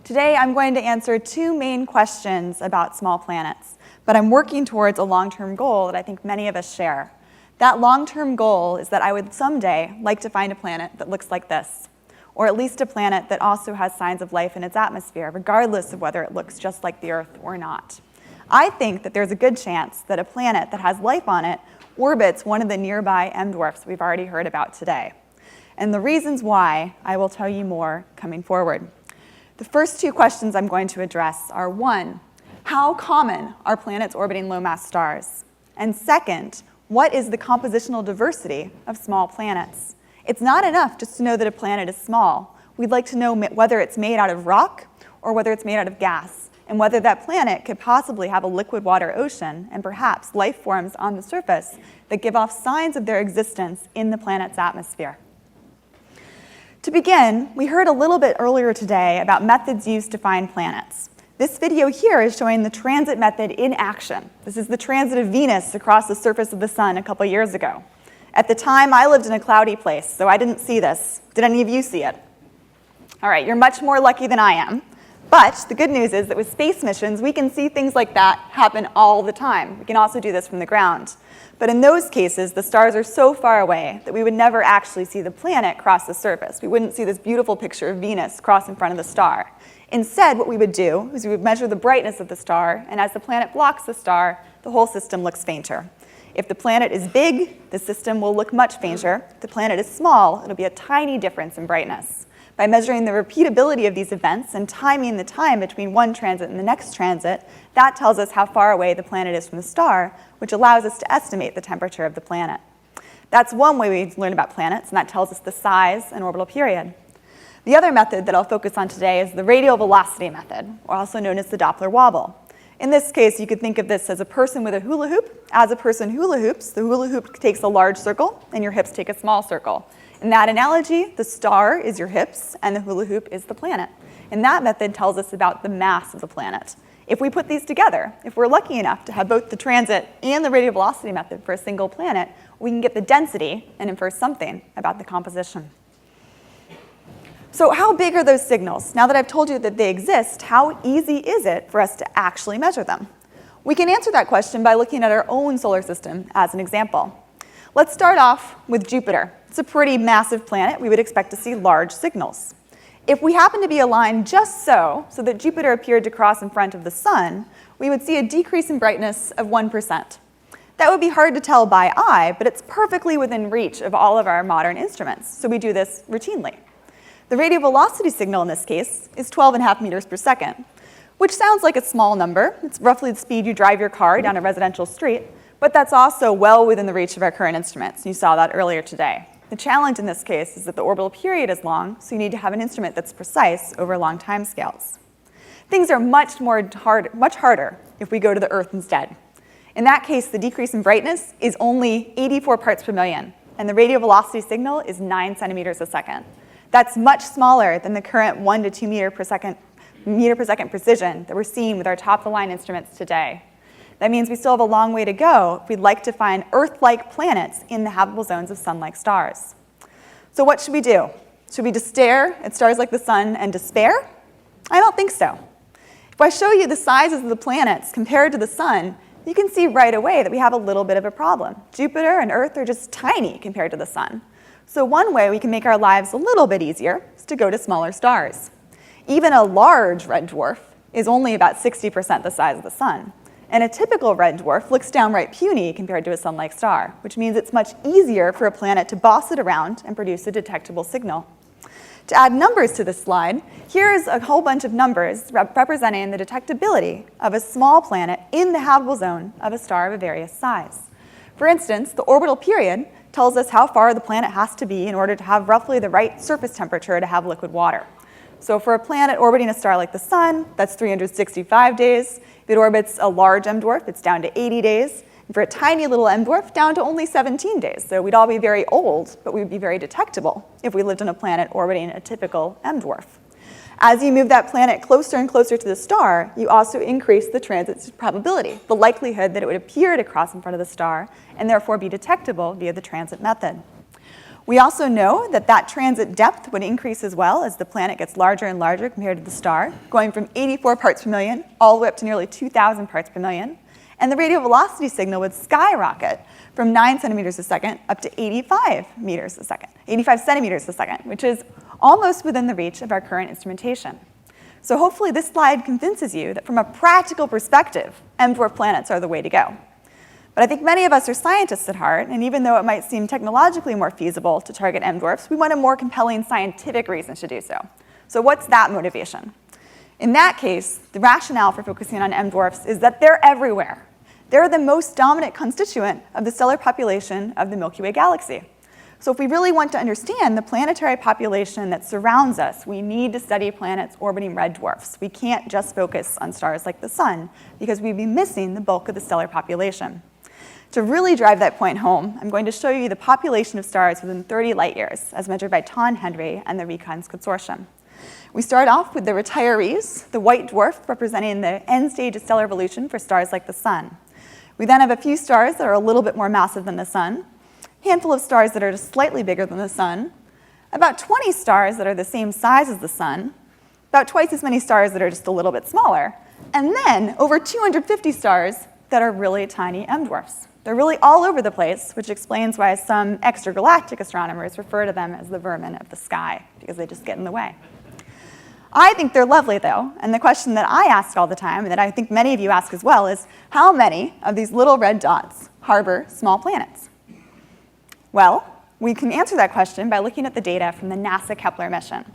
Today I'm going to answer two main questions about small planets, but I'm working towards a long-term goal that I think many of us share. That long-term goal is that I would someday like to find a planet that looks like this, or at least a planet that also has signs of life in its atmosphere, regardless of whether it looks just like the Earth or not. I think that there's a good chance that a planet that has life on it orbits one of the nearby M-dwarfs we've already heard about today. And the reasons why, I will tell you more coming forward. The first two questions I'm going to address are, one, how common are planets orbiting low-mass stars? And second, what is the compositional diversity of small planets? It's not enough just to know that a planet is small. We'd like to know whether it's made out of rock or whether it's made out of gas, and whether that planet could possibly have a liquid water ocean and perhaps life forms on the surface that give off signs of their existence in the planet's atmosphere. To begin, we heard a little bit earlier today about methods used to find planets. This video here is showing the transit method in action. This is the transit of Venus across the surface of the sun a couple years ago. At the time, I lived in a cloudy place, so I didn't see this. Did any of you see it? All right, you're much more lucky than I am. But the good news is that with space missions, we can see things like that happen all the time. We can also do this from the ground. But in those cases, the stars are so far away that we would never actually see the planet cross the surface. We wouldn't see this beautiful picture of Venus cross in front of the star. Instead, what we would do is we would measure the brightness of the star, and as the planet blocks the star, the whole system looks fainter. If the planet is big, the system will look much fainter. If the planet is small, it'll be a tiny difference in brightness. By measuring the repeatability of these events and timing the time between one transit and the next transit, that tells us how far away the planet is from the star, which allows us to estimate the temperature of the planet. That's one way we learn about planets, and that tells us the size and orbital period. The other method that I'll focus on today is the radial velocity method, or also known as the Doppler wobble. In this case, you could think of this as a person with a hula hoop. As a person hula hoops, the hula hoop takes a large circle, and your hips take a small circle. In that analogy, the star is your hips, and the hula hoop is the planet. And that method tells us about the mass of the planet. If we put these together, if we're lucky enough to have both the transit and the radial velocity method for a single planet, we can get the density and infer something about the composition. So how big are those signals? Now that I've told you that they exist, how easy is it for us to actually measure them? We can answer that question by looking at our own solar system as an example. Let's start off with Jupiter. It's a pretty massive planet. We would expect to see large signals. If we happen to be aligned just so that Jupiter appeared to cross in front of the sun, we would see a decrease in brightness of 1%. That would be hard to tell by eye, but it's perfectly within reach of all of our modern instruments, so we do this routinely. The radial velocity signal in this case is 12.5 meters per second, which sounds like a small number. It's roughly the speed you drive your car down a residential street, but that's also well within the reach of our current instruments. You saw that earlier today. The challenge in this case is that the orbital period is long, so you need to have an instrument that's precise over long time scales. Things are much harder if we go to the Earth instead. In that case, the decrease in brightness is only 84 parts per million, and the radial velocity signal is 9 centimeters a second. That's much smaller than the current 1 to 2 meter per second precision that we're seeing with our top-of-the-line instruments today. That means we still have a long way to go if we'd like to find Earth-like planets in the habitable zones of sun-like stars. So what should we do? Should we just stare at stars like the sun and despair? I don't think so. If I show you the sizes of the planets compared to the sun, you can see right away that we have a little bit of a problem. Jupiter and Earth are just tiny compared to the sun. So one way we can make our lives a little bit easier is to go to smaller stars. Even a large red dwarf is only about 60% the size of the sun. And a typical red dwarf looks downright puny compared to a sun-like star, which means it's much easier for a planet to boss it around and produce a detectable signal. To add numbers to this slide, here's a whole bunch of numbers representing the detectability of a small planet in the habitable zone of a star of a various size. For instance, the orbital period tells us how far the planet has to be in order to have roughly the right surface temperature to have liquid water. So for a planet orbiting a star like the sun, that's 365 days. If it orbits a large M-dwarf, it's down to 80 days. And for a tiny little M-dwarf, down to only 17 days. So we'd all be very old, but we'd be very detectable if we lived on a planet orbiting a typical M-dwarf. As you move that planet closer and closer to the star, you also increase the transit's probability, the likelihood that it would appear to cross in front of the star, and therefore be detectable via the transit method. We also know that that transit depth would increase as well as the planet gets larger and larger compared to the star, going from 84 parts per million all the way up to nearly 2,000 parts per million. And the radial velocity signal would skyrocket from 9 centimeters a second up to 85 centimeters a second, which is almost within the reach of our current instrumentation. So hopefully this slide convinces you that from a practical perspective, M-dwarf planets are the way to go. But I think many of us are scientists at heart, and even though it might seem technologically more feasible to target M-dwarfs, we want a more compelling scientific reason to do so. So what's that motivation? In that case, the rationale for focusing on M-dwarfs is that they're everywhere. They're the most dominant constituent of the stellar population of the Milky Way galaxy. So if we really want to understand the planetary population that surrounds us, we need to study planets orbiting red dwarfs. We can't just focus on stars like the sun, because we'd be missing the bulk of the stellar population. To really drive that point home, I'm going to show you the population of stars within 30 light years, as measured by Ton Henry and the Recons Consortium. We start off with the retirees, the white dwarf representing the end stage of stellar evolution for stars like the sun. We then have a few stars that are a little bit more massive than the sun, a handful of stars that are just slightly bigger than the sun, about 20 stars that are the same size as the sun, about twice as many stars that are just a little bit smaller, and then over 250 stars that are really tiny M-dwarfs. They're really all over the place, which explains why some extragalactic astronomers refer to them as the vermin of the sky, because they just get in the way. I think they're lovely, though, and the question that I ask all the time, and that I think many of you ask as well, is how many of these little red dots harbor small planets? Well, we can answer that question by looking at the data from the NASA Kepler mission.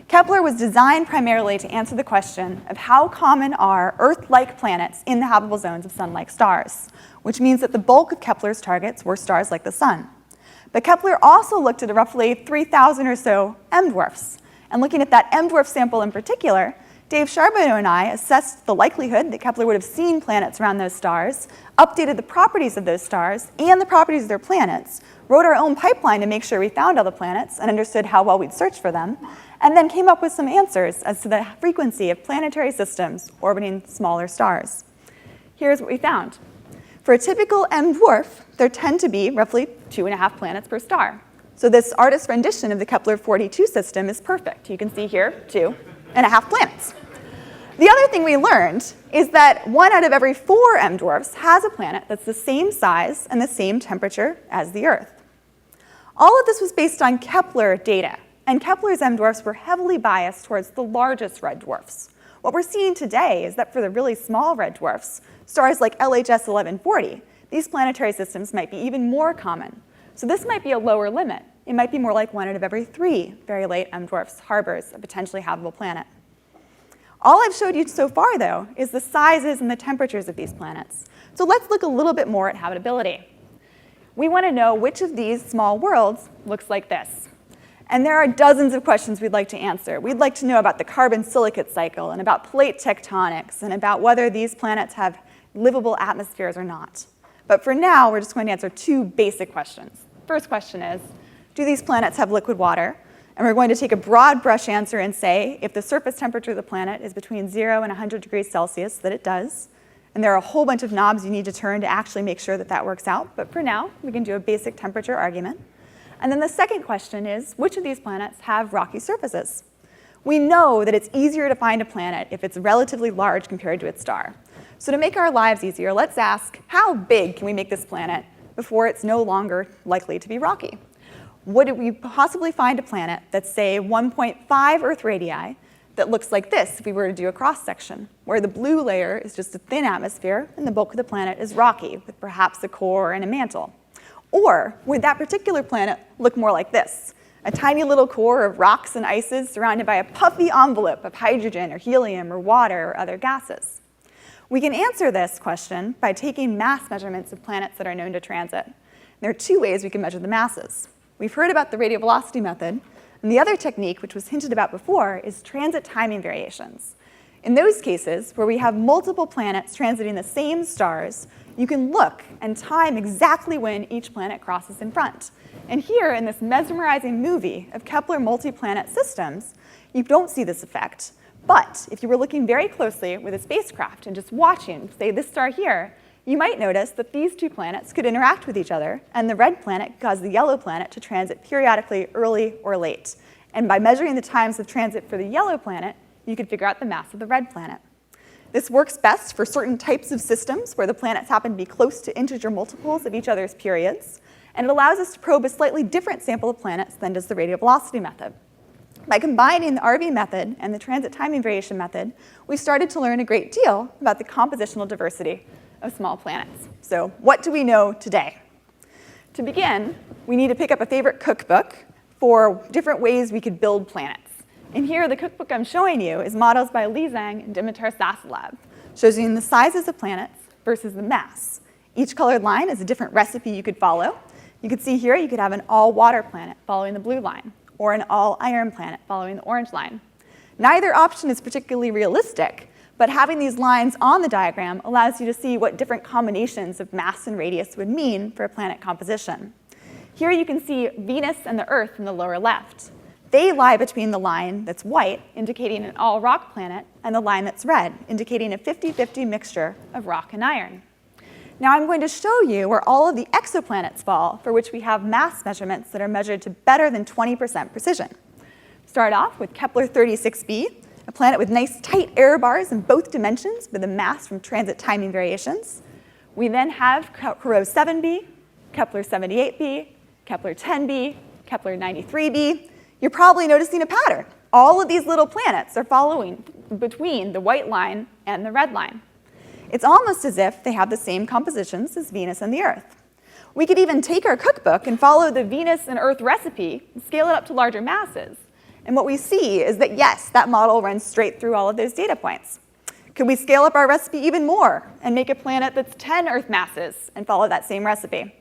Kepler was designed primarily to answer the question of how common are Earth-like planets in the habitable zones of sun-like stars, which means that the bulk of Kepler's targets were stars like the sun. But Kepler also looked at roughly 3,000 or so M-dwarfs. And looking at that M-dwarf sample in particular, Dave Charbonneau and I assessed the likelihood that Kepler would have seen planets around those stars, updated the properties of those stars and the properties of their planets, wrote our own pipeline to make sure we found all the planets and understood how well we'd search for them, and then came up with some answers as to the frequency of planetary systems orbiting smaller stars. Here's what we found. For a typical M-dwarf, there tend to be roughly 2.5 planets per star. So this artist's rendition of the Kepler 42 system is perfect. You can see here 2.5 planets. The other thing we learned is that 1 out of every 4 M-dwarfs has a planet that's the same size and the same temperature as the Earth. All of this was based on Kepler data, and Kepler's M-dwarfs were heavily biased towards the largest red dwarfs. What we're seeing today is that for the really small red dwarfs, stars like LHS 1140, these planetary systems might be even more common. So this might be a lower limit. It might be more like 1 out of every 3 very late M-dwarfs harbors a potentially habitable planet. All I've showed you so far, though, is the sizes and the temperatures of these planets. So let's look a little bit more at habitability. We want to know which of these small worlds looks like this. And there are dozens of questions we'd like to answer. We'd like to know about the carbon silicate cycle and about plate tectonics and about whether these planets have livable atmospheres or not. But for now, we're just going to answer 2 basic questions. First question is, do these planets have liquid water? And we're going to take a broad brush answer and say, if the surface temperature of the planet is between 0 and 100 degrees Celsius, that it does. And there are a whole bunch of knobs you need to turn to actually make sure that that works out. But for now, we can do a basic temperature argument. And then the second question is, which of these planets have rocky surfaces? We know that it's easier to find a planet if it's relatively large compared to its star. So to make our lives easier, let's ask, how big can we make this planet before it's no longer likely to be rocky? Would we possibly find a planet that's, say, 1.5 Earth radii that looks like this if we were to do a cross-section, where the blue layer is just a thin atmosphere and the bulk of the planet is rocky, with perhaps a core and a mantle? Or would that particular planet look more like this, a tiny little core of rocks and ices surrounded by a puffy envelope of hydrogen or helium or water or other gases? We can answer this question by taking mass measurements of planets that are known to transit. There are 2 ways we can measure the masses. We've heard about the radial velocity method, and the other technique, which was hinted about before, is transit timing variations. In those cases, where we have multiple planets transiting the same stars, you can look and time exactly when each planet crosses in front. And here, in this mesmerizing movie of Kepler multi-planet systems, you don't see this effect. But if you were looking very closely with a spacecraft and just watching, say, this star here, you might notice that these two planets could interact with each other, and the red planet could cause the yellow planet to transit periodically early or late. And by measuring the times of transit for the yellow planet, you could figure out the mass of the red planet. This works best for certain types of systems where the planets happen to be close to integer multiples of each other's periods, and it allows us to probe a slightly different sample of planets than does the radial velocity method. By combining the RV method and the transit timing variation method, we started to learn a great deal about the compositional diversity of small planets. So what do we know today? To begin, we need to pick up a favorite cookbook for different ways we could build planets. And here, the cookbook I'm showing you is Models by Li Zhang and Dimitar Sasalab. Shows you the sizes of planets versus the mass. Each colored line is a different recipe you could follow. You could see here you could have an all-water planet following the blue line, or an all-iron planet following the orange line. Neither option is particularly realistic, but having these lines on the diagram allows you to see what different combinations of mass and radius would mean for a planet composition. Here you can see Venus and the Earth in the lower left. They lie between the line that's white, indicating an all-rock planet, and the line that's red, indicating a 50-50 mixture of rock and iron. Now I'm going to show you where all of the exoplanets fall, for which we have mass measurements that are measured to better than 20% precision. Start off with Kepler 36b, a planet with nice tight error bars in both dimensions with a mass from transit timing variations. We then have Corot 7b, Kepler 78b, Kepler 10b, Kepler 93b. You're probably noticing a pattern. All of these little planets are following between the white line and the red line. It's almost as if they have the same compositions as Venus and the Earth. We could even take our cookbook and follow the Venus and Earth recipe and scale it up to larger masses. And what we see is that, yes, that model runs straight through all of those data points. Could we scale up our recipe even more and make a planet that's 10 Earth masses and follow that same recipe?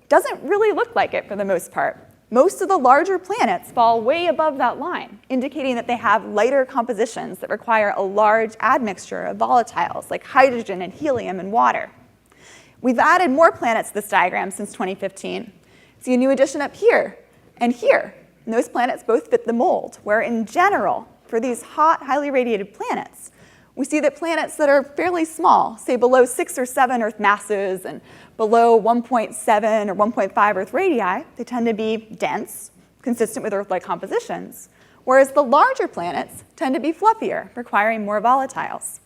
Doesn't really look like it for the most part. Most of the larger planets fall way above that line, indicating that they have lighter compositions that require a large admixture of volatiles like hydrogen and helium and water. We've added more planets to this diagram since 2015. See a new addition up here and here. And those planets both fit the mold, where in general, for these hot, highly radiated planets, we see that planets that are fairly small, say below 6 or 7 Earth masses and below 1.7 or 1.5 Earth radii, they tend to be dense, consistent with Earth-like compositions, whereas the larger planets tend to be fluffier, requiring more volatiles.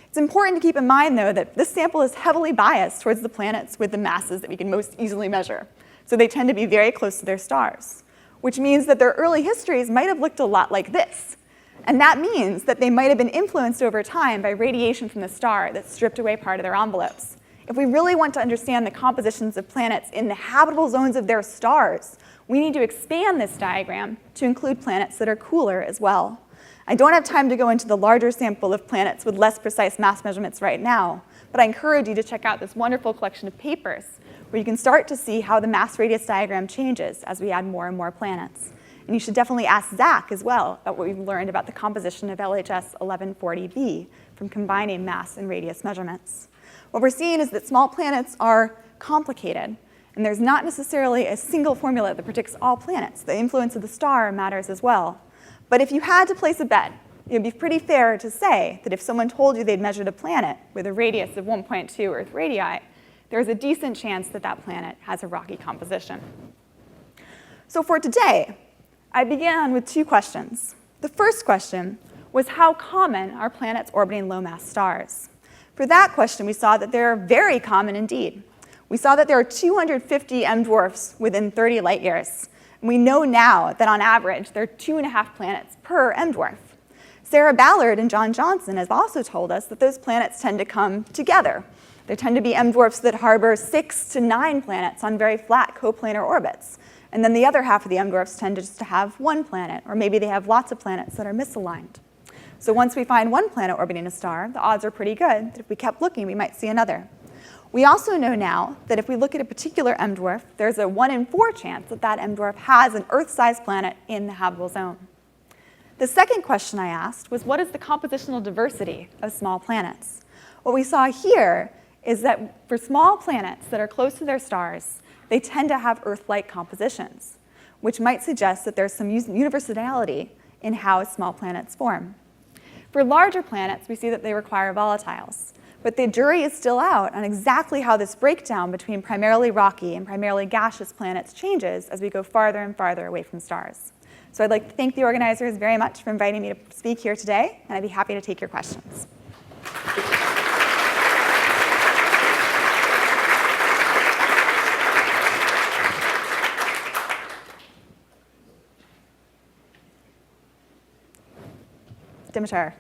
It's important to keep in mind, though, that this sample is heavily biased towards the planets with the masses that we can most easily measure, so they tend to be very close to their stars, which means that their early histories might have looked a lot like this. And that means that they might have been influenced over time by radiation from the star that stripped away part of their envelopes. If we really want to understand the compositions of planets in the habitable zones of their stars, we need to expand this diagram to include planets that are cooler as well. I don't have time to go into the larger sample of planets with less precise mass measurements right now, but I encourage you to check out this wonderful collection of papers where you can start to see how the mass radius diagram changes as we add more and more planets. And you should definitely ask Zach as well about what we've learned about the composition of LHS 1140b from combining mass and radius measurements. What we're seeing is that small planets are complicated, and there's not necessarily a single formula that predicts all planets. The influence of the star matters as well. But if you had to place a bet, it would be pretty fair to say that if someone told you they'd measured a planet with a radius of 1.2 Earth radii, there's a decent chance that that planet has a rocky composition. So for today, I began with 2 questions. The first question was how common are planets orbiting low-mass stars? For that question, we saw that they're very common indeed. We saw that there are 250 M-dwarfs within 30 light years. And we know now that on average, there are 2.5 planets per M-dwarf. Sarah Ballard and John Johnson has also told us that those planets tend to come together. There tend to be M-dwarfs that harbor 6 to 9 planets on very flat coplanar orbits. And then the other half of the M-dwarfs tend to just have 1 planet, or maybe they have lots of planets that are misaligned. So once we find 1 planet orbiting a star, the odds are pretty good that if we kept looking, we might see another. We also know now that if we look at a particular M-dwarf, there's a 1 in 4 chance that that M-dwarf has an Earth-sized planet in the habitable zone. The second question I asked was, what is the compositional diversity of small planets? What we saw here is that for small planets that are close to their stars, they tend to have Earth-like compositions, which might suggest that there's some universality in how small planets form. For larger planets, we see that they require volatiles. But the jury is still out on exactly how this breakdown between primarily rocky and primarily gaseous planets changes as we go farther and farther away from stars. So I'd like to thank the organizers very much for inviting me to speak here today, and I'd be happy to take your questions. Dimitar.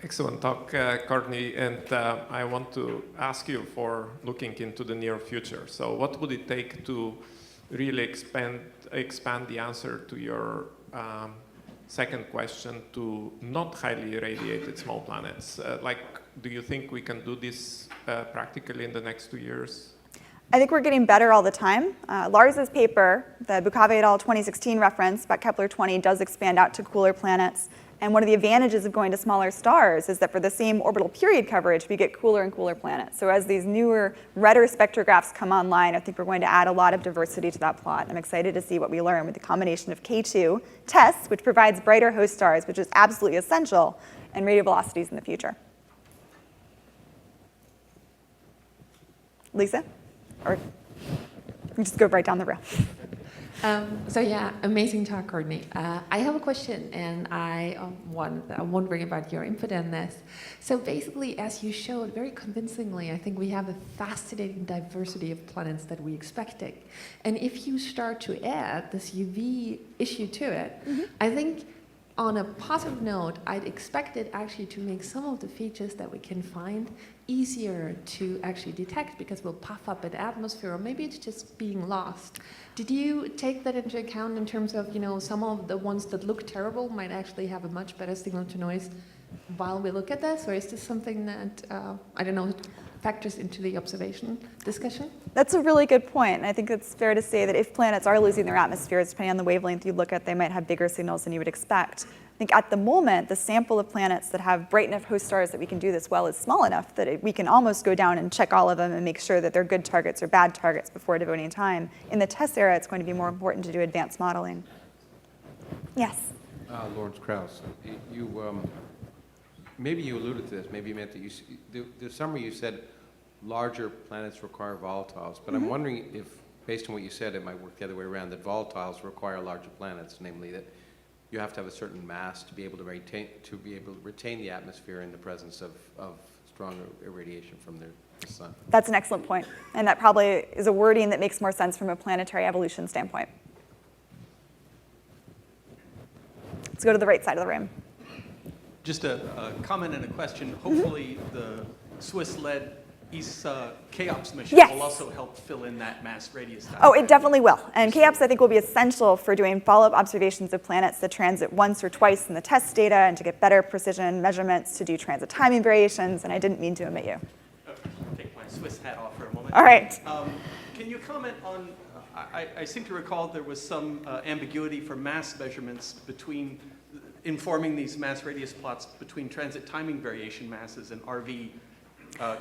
Excellent talk, Courtney, and I want to ask you for looking into the near future. So what would it take to really expand the answer to your second question to not highly irradiated small planets? Do you think we can do this practically in the next 2 years? I think we're getting better all the time. Lars's paper, the Bukave et al. 2016 reference about Kepler 20, does expand out to cooler planets. And one of the advantages of going to smaller stars is that for the same orbital period coverage, we get cooler and cooler planets. So as these newer, redder spectrographs come online, I think we're going to add a lot of diversity to that plot. I'm excited to see what we learn with the combination of K2 tests, which provides brighter host stars, which is absolutely essential, and radio velocities in the future. Lisa? Or you can just go right down the row. So yeah, amazing talk, Courtney. I have a question, and I'm wondering about your input on this. So basically, as you showed very convincingly, I think we have a fascinating diversity of planets that we expected. And if you start to add this UV issue to it, I think on a positive note, I'd expect it actually to make some of the features that we can find easier to actually detect because we'll puff up an atmosphere, or maybe it's just being lost. Did you take that into account in terms of, some of the ones that look terrible might actually have a much better signal to noise while we look at this? Or is this something that, factors into the observation discussion? That's a really good point. And I think it's fair to say that if planets are losing their atmospheres, depending on the wavelength you look at, they might have bigger signals than you would expect. I think at the moment, the sample of planets that have bright enough host stars that we can do this well is small enough that we can almost go down and check all of them and make sure that they're good targets or bad targets before devoting time. In the test era, it's going to be more important to do advanced modeling. Yes? Lawrence Krauss, maybe you alluded to this, maybe you meant that the summary you said larger planets require volatiles, but I'm wondering if, based on what you said, it might work the other way around, that volatiles require larger planets, namely that you have to have a certain mass to be able to retain the atmosphere in the presence of strong irradiation from the sun. That's an excellent point, and that probably is a wording that makes more sense from a planetary evolution standpoint. Let's go to the right side of the room. Just a comment and a question. Hopefully the Swiss-led ESA KOPS mission will also help fill in that mass radius diagram. Oh, it definitely will. And KOPS, I think, will be essential for doing follow-up observations of planets that transit once or twice in the test data and to get better precision measurements to do transit timing variations. And I didn't mean to omit you. Okay, take my Swiss hat off for a moment. All right. Can you comment on, I seem to recall there was some ambiguity for mass measurements between informing these mass radius plots between transit timing variation masses and RV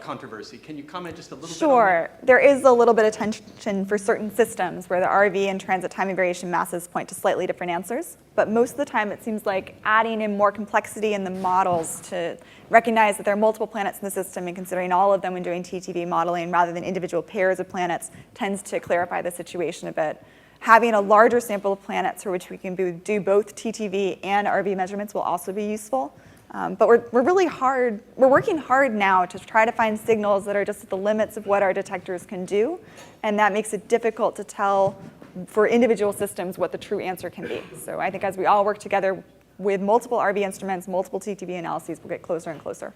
controversy. Can you comment just a little bit on that? Sure. There is a little bit of tension for certain systems where the RV and transit timing variation masses point to slightly different answers. But most of the time, it seems like adding in more complexity in the models to recognize that there are multiple planets in the system and considering all of them when doing TTV modeling rather than individual pairs of planets tends to clarify the situation a bit. Having a larger sample of planets for which we can do both TTV and RV measurements will also be useful. But we're working hard now to try to find signals that are just at the limits of what our detectors can do, and that makes it difficult to tell for individual systems what the true answer can be. So I think as we all work together with multiple RV instruments, multiple TTV analyses, we'll get closer and closer.